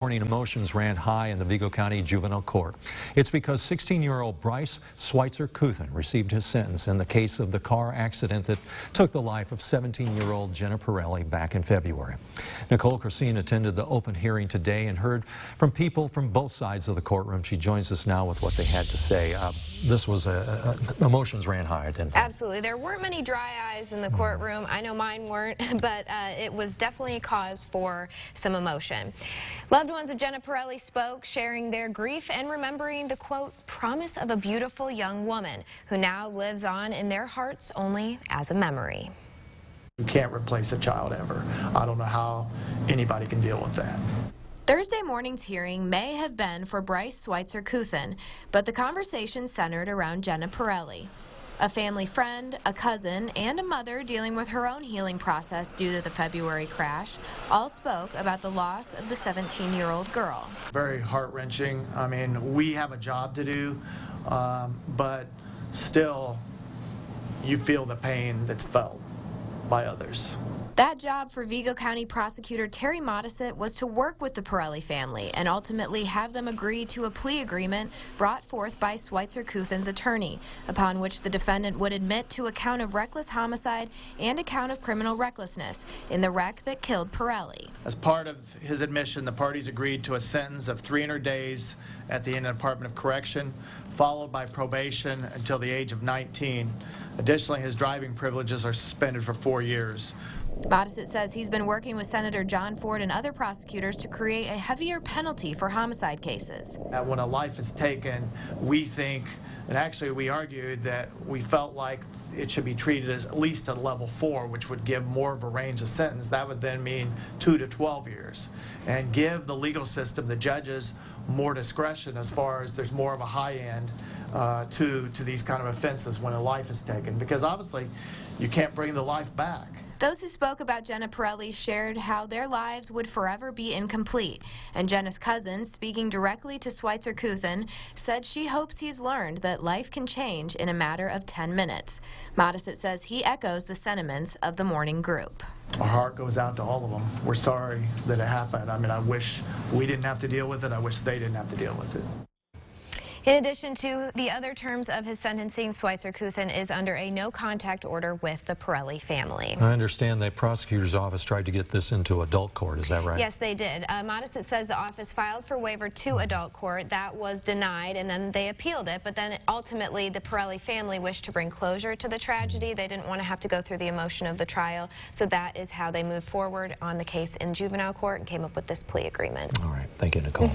Morning emotions ran high in the Vigo County Juvenile Court. It's because 16-year-old Bryce Switzer-Couthen received his sentence in the case of the car accident that took the life of 17-year-old Jenna Pirelli back in February. Nicole Christine attended the open hearing today and heard from people from both sides of the courtroom. She joins us now with what they had to say. This was emotions ran high, didn't they? Absolutely. There weren't many dry eyes in the courtroom. I know mine weren't, but it was definitely a cause for some emotion. Loved ones of Jenna Pirelli spoke, sharing their grief and remembering the, quote, promise of a beautiful young woman who now lives on in their hearts only as a memory. You can't replace a child ever. I don't know how anybody can deal with that. Thursday morning's hearing may have been for Bryce Switzer-Couthen, but the conversation centered around Jenna Pirelli. A family friend, a cousin, and a mother dealing with her own healing process due to the February crash all spoke about the loss of the 17-year-old girl. Very heart-wrenching. I mean, we have a job to do, but still you feel the pain that's felt by others. That job for Vigo County Prosecutor Terry Modisett was to work with the Pirelli family and ultimately have them agree to a plea agreement brought forth by Switzer-Couthen's attorney, upon which the defendant would admit to a count of reckless homicide and a count of criminal recklessness in the wreck that killed Pirelli. As part of his admission, the parties agreed to a sentence of 300 days at the Indiana Department of Correction, followed by probation until the age of 19. Additionally, his driving privileges are suspended for 4 years. Modisett says he's been working with Senator John Ford and other prosecutors to create a heavier penalty for homicide cases. When a life is taken, we think, and actually we argued that we felt like it should be treated as at least a level 4, which would give more of a range of sentence. That would then mean 2 to 12 years, and give the legal system, the judges, more discretion as far as there's more of a high end to these kind of offenses when a life is taken, because obviously you can't bring the life back. Those who spoke about Jenna Pirelli shared how their lives would forever be incomplete. And Jenna's cousin, speaking directly to Switzer-Couthen, said she hopes he's learned that life can change in a matter of 10 minutes. Modisett says he echoes the sentiments of the mourning group. Our heart goes out to all of them. We're sorry that it happened. I mean, I wish we didn't have to deal with it. I wish they didn't have to deal with it. In addition to the other terms of his sentencing, Switzer-Couthen is under a no-contact order with the Pirelli family. I understand the prosecutor's office tried to get this into adult court. Is that right? Yes, they did. Modisett says the office filed for waiver to adult court. That was denied, and then they appealed it. But then ultimately, the Pirelli family wished to bring closure to the tragedy. They didn't want to have to go through the emotion of the trial. So that is how they moved forward on the case in juvenile court and came up with this plea agreement. All right. Thank you, Nicole.